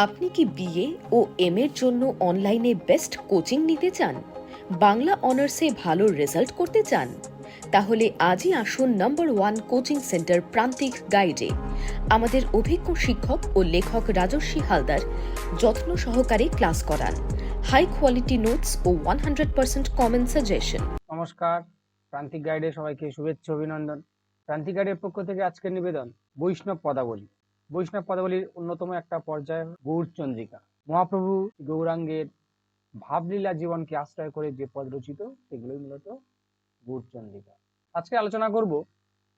আপনি কি বিএ ও এম এর জন্য অনলাইনে বেস্ট কোচিং নিতে চান? বাংলা অনার্সে ভালো রেজাল্ট করতে চান? তাহলে আজই আসুন নাম্বার 1 কোচিং সেন্টার প্রান্তিক গাইডে। আমাদের অভিজ্ঞ শিক্ষক ও লেখক রাজস্বী হালদার যত্ন সহকারে ক্লাস করান। হাই কোয়ালিটি নোটস ও 100% কমন সাজেশন। নমস্কার, প্রান্তিক গাইডে সবাইকে শুভেচ্ছা অভিনন্দন। প্রান্তিক গাইডের পক্ষ থেকে আজকের নিবেদন বৈষ্ণব পদাবলী। বৈষ্ণব পদাবলীর অন্যতম একটা পর্যায় গৌরচন্দ্রিকা। মহাপ্রভু গৌরাঙ্গের ভাবলীলা জীবনকে আশ্রয় করে যে পদ রচিত সেগুলোই মূলত গৌরচন্দ্রিকা। আজকে আলোচনা করব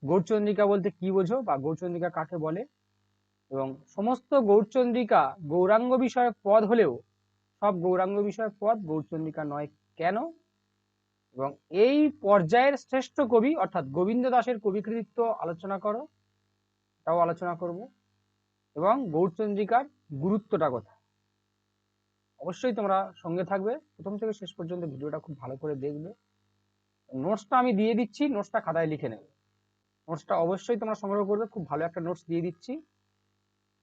গৌরচন্দ্রিকা বলতে কি বোঝো বা গৌরচন্দ্রিকা কাকে বলে, এবং সমস্ত গৌরচন্দ্রিকা গৌরাঙ্গ বিষয়ক পদ হলেও সব গৌরাঙ্গ বিষয়ক পদ গৌরচন্দ্রিকা নয় কেন, এবং এই পর্যায়ের শ্রেষ্ঠ কবি অর্থাৎ গোবিন্দ দাসের কবি কৃতিত্ব আলোচনা করো, তাও আলোচনা করব, এবং গৌরচন্দ্রিকার গুরুত্বটা কোথায়। অবশ্যই তোমরা সঙ্গে থাকবে, প্রথম থেকে শেষ পর্যন্ত ভিডিওটা খুব ভালো করে দেখবে। নোটসটা আমি দিয়ে দিচ্ছি, নোটসটা খাতায় লিখে নেবে। নোটসটা অবশ্যই তোমরা সংগ্রহ করবে, খুব ভালো একটা নোটস দিয়ে দিচ্ছি,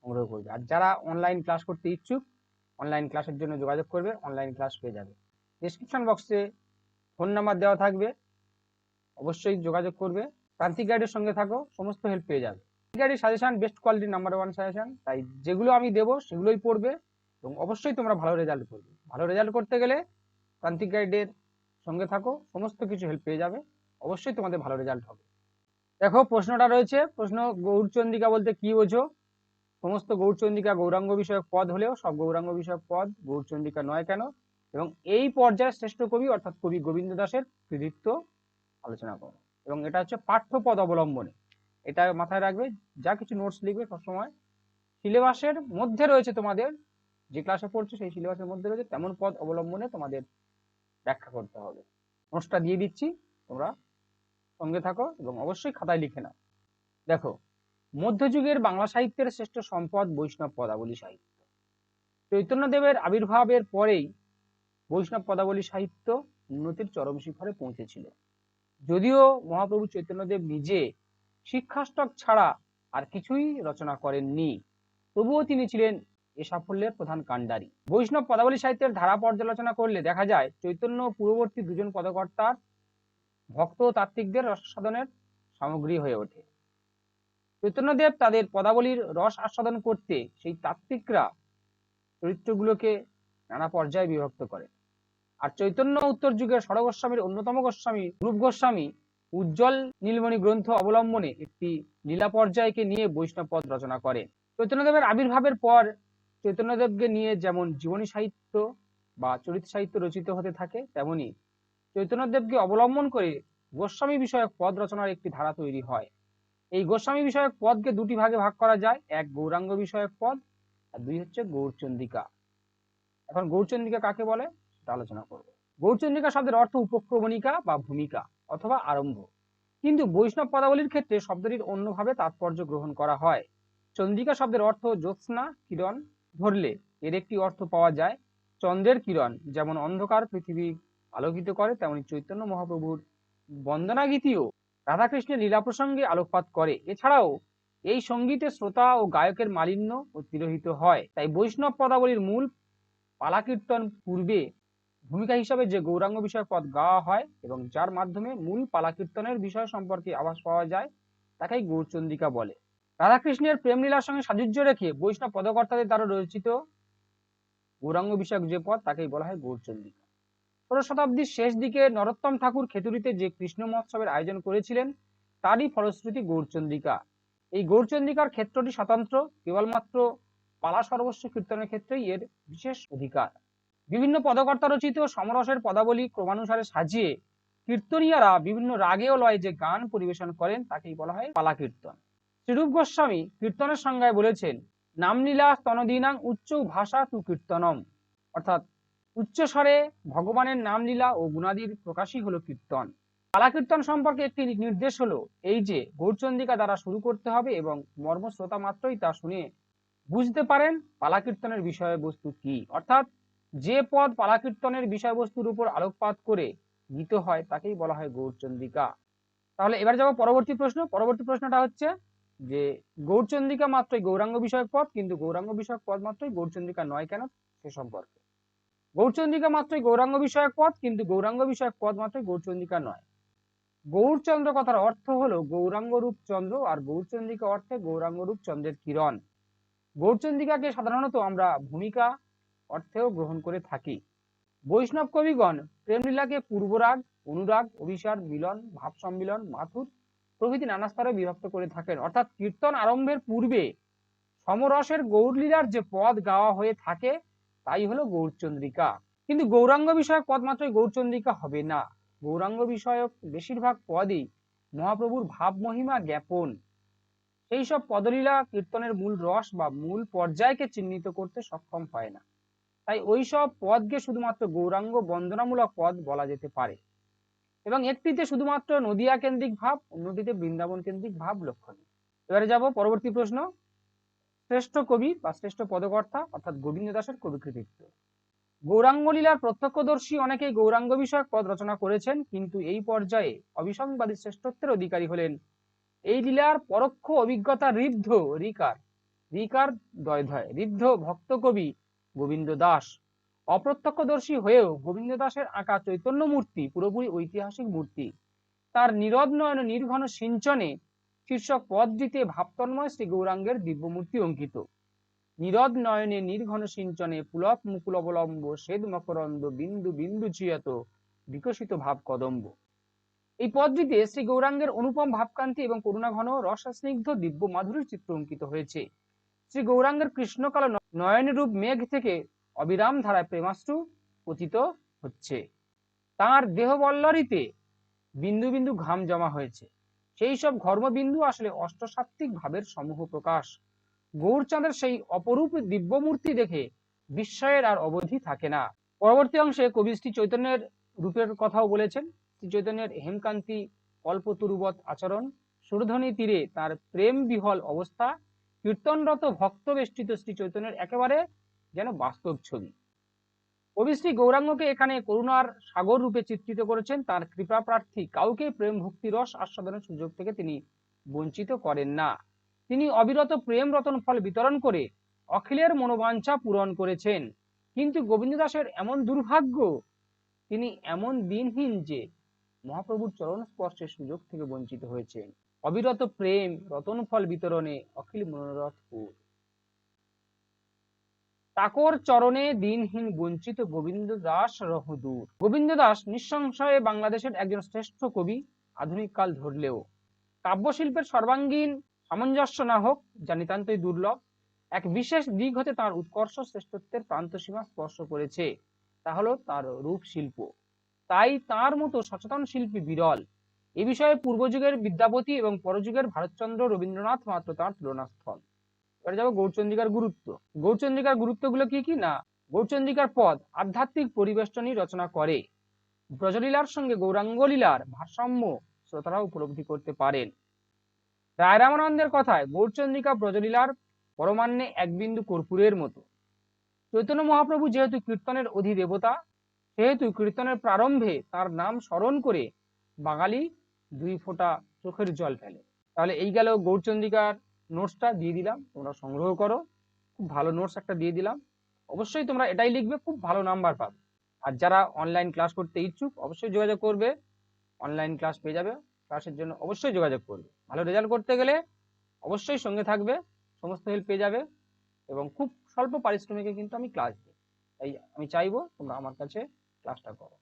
সংগ্রহ করবে। আর যারা অনলাইন ক্লাস করতে ইচ্ছুক অনলাইন ক্লাসের জন্য যোগাযোগ করবে, অনলাইন ক্লাস পেয়ে যাবে। ডেসক্রিপশন বক্সে ফোন নাম্বার দেওয়া থাকবে, অবশ্যই যোগাযোগ করবে। প্রান্তিক গাইডের সঙ্গে থাকো, সমস্ত হেল্প পেয়ে যাবে। গাইডের suggestion best quality number 1 suggestion, তাই যেগুলো আমি দেবো সেগুলোই পড়বে এবং অবশ্যই তোমরা ভালো রেজাল্ট করবে। ভালো রেজাল্ট করতে গেলে প্রান্তিক গাইডের সঙ্গে থাকো, সমস্ত কিছু হেল্প পেয়ে যাবে, অবশ্যই তোমাদের ভালো রেজাল্ট হবে। দেখো প্রশ্নটা রয়েছে, প্রশ্ন গৌরচন্দ্রিকা বলতে কি বোঝো? সমস্ত গৌরচন্দ্রিকা গৌরাঙ্গ বিষয়ক পদ হলেও সব গৌরাঙ্গ বিষয়ক পদ গৌরচন্দ্রিকা নয় কেন, এবং এই পর্যায়ের শ্রেষ্ঠ কবি অর্থাৎ কবি গোবিন্দ দাসের কৃতিত্ব আলোচনা করো। এবং এটা হচ্ছে পাঠ্যপদ অবলম্বনে, এটা মাথায় রাখবে। যা কিছু নোটস লিখবে সবসময় সিলেবাসের মধ্যে রয়েছে, তোমাদের যে ক্লাসে পড়ছো সেই সিলেবাসের মধ্যে রয়েছে তেমন পদ অবলম্বনে তোমাদের ব্যাখ্যা করতে হবে। নোটসটা দিয়ে দিচ্ছি, তোমরা সঙ্গে থাকো এবং অবশ্যই খাতায় লিখে নাও। দেখো, মধ্যযুগের বাংলা সাহিত্যের শ্রেষ্ঠ সম্পদ বৈষ্ণব পদাবলী সাহিত্য। চৈতন্যদেবের আবির্ভাবের পরেই বৈষ্ণব পদাবলী সাহিত্য উন্নতির চরম শিখরে পৌঁছেছিল। যদিও মহাপ্রভু চৈতন্যদেব নিজে শিক্ষাষ্টক ছাড়া আর কিছুই রচনা করেননি, তবুও তিনি ছিলেন এ সাফল্যের প্রধান কাণ্ডারী। বৈষ্ণব পদাবলী সাহিত্যের ধারা পর্যালোচনা করলে দেখা যায় চৈতন্য পূর্ববর্তী দুজন পদকর্তার ভক্ত তাত্ত্বিকদের রসাস্বাদনের সামগ্রী হয়ে ওঠে। চৈতন্যদেব তাদের পদাবলীর রস আস্বাদন করতে সেই তাত্ত্বিকরা চরিত্রগুলোকে নানা পর্যায়ে বিভক্ত করে। আর চৈতন্য উত্তর যুগের ষড় গোস্বামীর অন্যতম গোস্বামী রূপ গোস্বামী উজ্জ্বল নীলমণি গ্রন্থ অবলম্বনে একটি লীলা পর্যায়কে নিয়ে বৈষ্ণব পদ রচনা করেন। চৈতন্যদেবের আবির্ভাবের পর চৈতন্যদেবকে নিয়ে যেমন জীবনী সাহিত্য বা চরিত্র সাহিত্য রচিত হতে থাকে, তেমনি চৈতন্যদেবকে অবলম্বন করে গোস্বামী বিষয়ক পদ রচনার একটি ধারা তৈরি হয়। এই গোস্বামী বিষয়ক পদকে দুটি ভাগে ভাগ করা যায়, এক গৌরাঙ্গ বিষয়ক পদ আর দুই হচ্ছে গৌরচন্দ্রিকা। এখন গৌরচন্দ্রিকা কাকে বলে সেটা আলোচনা করব। গৌরচন্দ্রিকা শব্দের অর্থ উপক্রমণিকা বা ভূমিকা অথবা আরম্ভ, কিন্তু বৈষ্ণব পদাবলীর ক্ষেত্রে শব্দটির অন্যভাবে তাৎপর্য গ্রহণ করা হয়। চন্দ্রিকা শব্দের অর্থ জ্যোৎস্না কিরণ ধরলে এর একটি অর্থ পাওয়া যায় চন্দ্রের কিরণ যেমন অন্ধকার পৃথিবী আলোকিত করে, তেমনি চৈতন্য মহাপ্রভুর বন্দনা গীতিও রাধাকৃষ্ণের লীলা প্রসঙ্গে আলোকপাত করে। এছাড়াও এই সঙ্গীতে শ্রোতা ও গায়কের মালিন্য ও তিরোহিত হয়। তাই বৈষ্ণব পদাবলীর মূল পালা কীর্তন পূর্বে ভূমিকা হিসাবে যে গৌরাঙ্গ বিষয়ক পদ গাওয়া হয় এবং যার মাধ্যমে মূল পালা কীর্তনের বিষয় সম্পর্কে আভাস পাওয়া যায়, তাকেই গৌরচন্দ্রিকা বলে। রাধাকৃষ্ণের প্রেম লীলার সঙ্গে সাযুজ্য রেখে বৈষ্ণব পদকর্তাদের দ্বারা রচিত গৌরাঙ্গ বিষয়ক যে পদ তাকেই বলা হয় গৌরচন্দ্রিকা। 16 শতাব্দীর শেষ দিকে নরোত্তম ঠাকুর খেতুরিতে যে কৃষ্ণ মহোৎসবের আয়োজন করেছিলেন তারই ফলশ্রুতি গৌরচন্দ্রিকা। এই গৌরচন্দ্রিকার ক্ষেত্রটি স্বতন্ত্র, কেবলমাত্র পালা সর্বস্ব কীর্তনের ক্ষেত্রেই এর বিশেষ অধিকার। বিভিন্ন পদকর্তা রচিত সমরসের পদাবলী ক্রমানুসারে সাজিয়ে কীর্তনীয়ারা বিভিন্ন রাগে ও লয়ে যে গান পরিবেশন করেন তাকেই বলা হয় পালা কীর্তন। শ্রীরূপ গোস্বামী কীর্তনের সংজ্ঞায় বলেছেন, নামলীলা স্তনদীনাং উচ্চ ভাষা তু কীর্তনম, অর্থাৎ উচ্চ স্বরে ভগবানের নামলীলা ও গুণাদির প্রকাশই হলো কীর্তন। পালা কীর্তন সম্পর্কে একটি নির্দেশ হলো এই যে গৌরচন্দ্রিকা দ্বারা শুরু করতে হবে এবং মর্ম শ্রোতা মাত্রই তা শুনে বুঝতে পারেন পালা কীর্তনের বিষয়বস্তু কি, অর্থাৎ যে পদ পালা কীর্তনের বিষয়বস্তুর উপর আলোকপাত করে গীত হয় তাকেই বলা হয় গৌরচন্দ্রিকা। তাহলে এবার যাবো পরবর্তী প্রশ্ন। পরবর্তী প্রশ্নটা হচ্ছে যে গৌরচন্দ্রিকা মাত্রই গৌরাঙ্গ বিষয়ক পদ, কিন্তু গৌরাঙ্গ বিষয়ক পদ মাত্রই গৌরচন্দ্রিকা নয় কেন সে সম্পর্কে। গৌরচন্দ্রিকা মাত্রই গৌরাঙ্গ বিষয়ক পদ, কিন্তু গৌরাঙ্গ বিষয়ক পদ মাত্রই গৌরচন্দ্রিকা নয়। গৌরচন্দ্র কথার অর্থ হলো গৌরাঙ্গ রূপ চন্দ্র, আর গৌরচন্দ্রিকা অর্থে গৌরাঙ্গ রূপ চন্দ্রের কিরণ। গৌরচন্দ্রিকাকে সাধারণত আমরা ভূমিকা অর্থেও গ্রহণ করে থাকি। বৈষ্ণব কবিগণ প্রেমলীলাকে পূর্বরাগ, অনুরাগ, অভিসার, মিলন, ভাব সম্মিলন, মাথুর প্রভৃতি নানা স্তরে বিভক্ত করে থাকেন। অর্থাৎ কীর্তন আরম্ভের পূর্বে সমরসের গৌরলীলার যে পদ গাওয়া হয়ে থাকে তাই হলো গৌরচন্দ্রিকা। কিন্তু গৌরাঙ্গ বিষয়ক পদ মাত্রই গৌরচন্দ্রিকা হবে না। গৌরাঙ্গ বিষয়ক বেশিরভাগ পদই মহাপ্রভুর ভাব মহিমা জ্ঞাপন। সেই সব পদলীলা কীর্তনের মূল রস বা মূল পর্যায়কে চিহ্নিত করতে সক্ষম হয় না, তাই ওই সব পদকে শুধুমাত্র গৌরাঙ্গ বন্দনামূলক পদ বলা যেতে পারে, এবং একটিতে শুধুমাত্র নদিয়া কেন্দ্রিক ভাব, অন্যটিতে বৃন্দাবন কেন্দ্রিক ভাব লক্ষণীয়। এবারে যাব পরবর্তী প্রশ্ন, শ্রেষ্ঠ কবি বা শ্রেষ্ঠ পদকর্তা অর্থাৎ গোবিন্দ দাসের কবি কৃতিত্ব। গৌরাঙ্গ লীলার প্রত্যক্ষদর্শী অনেকেই গৌরাঙ্গ বিষয়ক পদ রচনা করেছেন, কিন্তু এই পর্যায়ে অবিসংবাদী শ্রেষ্ঠত্বের অধিকারী হলেন এই লীলার পরোক্ষ অভিজ্ঞতা ঋদ্ধ ঋকার দয়ধয় ঋদ্ধ ভক্ত কবি গোবিন্দ দাস। অপ্রত্যক্ষদর্শী হয়েও গোবিন্দ দাসের আঁকা চৈতন্য মূর্তি পুরোপুরি ঐতিহাসিক মূর্তি। তার নীরদ নয়ন নির্ঘন সিঞ্চনে শীর্ষক পদটিতে ভাবতন্ময় শ্রী গৌরাঙ্গের দিব্যমূর্তি অঙ্কিত। নীরদ নয়নে নির্ঘন সিঞ্চনে পুলক মুকুল অবলম্ব শ্বেদ মকরন্দ বিন্দু বিন্দু চিয়ত বিকশিত ভাব কদম্ব। এই পদটিতে শ্রী গৌরাঙ্গের অনুপম ভাবকান্তি এবং করুণাঘন রসস্নিগ্ধ দিব্য মাধুরীর চিত্র অঙ্কিত হয়েছে। শ্রী গৌরাঙ্গের কৃষ্ণকালো নয়ন রূপ মেঘ থেকে অবিরাম ধারায় প্রেমাশ্রু পতিত হচ্ছে। তাঁর দেহবল্লরিতে বিন্দু বিন্দু ঘাম জমা হয়েছে। সেই সব ঘর্মবিন্দু আসলে অষ্টসাত্ত্বিক ভাবের সমূহ প্রকাশ। গৌরচাঁদের সেই অপরূপ দিব্যমূর্তি দেখে বিস্ময়ের আর অবধি থাকে না। পরবর্তী অংশে কবি শ্রী চৈতন্যের রূপের কথাও বলেছেন। শ্রী চৈতন্যের হেমকান্তি কল্পতরুবৎ আচরণ, সুরধ্বনি তীরে তার প্রেম বিহল অবস্থা, কীর্তনরত ভক্ত বেষ্টিত শ্রী চৈতন্যের একেবারে যেন বাস্তব ছবি। কবি শ্রী গৌরাঙ্গকে এখানে করুণার সাগর রূপে চিত্রিত করেছেন। তার কৃপা প্রার্থী কাউকে প্রেম ভক্তি রস আস্বাদনের সুযোগ থেকে তিনি বঞ্চিত করেন না। তিনি অবিরত প্রেম রতন ফল বিতরণ করে অখিলের মনোবাঞ্ছা পূরণ করেছেন। কিন্তু গোবিন্দ দাসের এমন দুর্ভাগ্য, তিনি এমন দিনহীন যে মহাপ্রভুর চরণ স্পর্শের সুযোগ থেকে বঞ্চিত হয়েছেন। অবিরত প্রেম রতন ফল বিতরণে অখিল মনোরথ পুর, তাকর চরণে দিনহীন বঞ্চিত গোবিন্দ দাস রহদূর। গোবিন্দ দাস নিঃসংশয়ে বাংলাদেশের একজন শ্রেষ্ঠ কবি, আধুনিক কাল ধরলেও। কাব্যশিল্পের সর্বাঙ্গীন সামঞ্জস্য না হোক যা নিতান্তই দুর্লভ, এক বিশেষ দিক হতে তার উৎকর্ষ শ্রেষ্ঠত্বের প্রান্তসীমা স্পর্শ করেছে, তা হলো তার রূপ শিল্প। তাই তার মতো সচেতন শিল্পী বিরল। এ বিষয়ে পূর্বযুগের বিদ্যাপতি এবং পরযুগের ভারতচন্দ্র রবীন্দ্রনাথ মাত্র তার তুলনাস্থল। এবারে যাবো গৌরচন্দ্রিকার গুরুত্ব। গৌরচন্দ্রিকার গুরুত্বগুলো কি কি না, গৌরচন্দ্রিকার পদ আধ্যাত্মিক পরিবেষ্টনী রচনা করে। ব্রজলীলার সঙ্গে গৌরাঙ্গ লীলার ভারসাম্য শ্রোতারা উপলব্ধি করতে পারেন। রায় রামানন্দের কথায় গৌরচন্দ্রিকা ব্রজলীলার পরমান্নে এক বিন্দু কর্পূরের মতো। চৈতন্য মহাপ্রভু যেহেতু কীর্তনের অধিদেবতা, সেহেতু কীর্তনের প্রারম্ভে তার নাম স্মরণ করে বাঙালি 2 ফোঁটা চোখের জল ফেলে। তাহলে এই গেল গৌরচন্দ্রিকার নোটসটা দিয়ে দিলাম, তোমরা সংগ্রহ করো। খুব ভালো নোটস একটা দিয়ে দিলাম, অবশ্যই তোমরা এটাই লিখবে, খুব ভালো নাম্বার পাবে। আর যারা অনলাইন ক্লাস করতে ইচ্ছুক অবশ্যই যোগাযোগ করবে, অনলাইন ক্লাস পেয়ে যাবে। ক্লাসের জন্য অবশ্যই যোগাযোগ করবে। ভালো রেজাল্ট করতে গেলে অবশ্যই সঙ্গে থাকবে, সমস্ত হেল্প পেয়ে যাবে, এবং খুব স্বল্প পারিশ্রমিকে কিন্তু আমি ক্লাস দিই। তাই আমি চাইবো তোমরা আমার কাছে ক্লাসটা করো।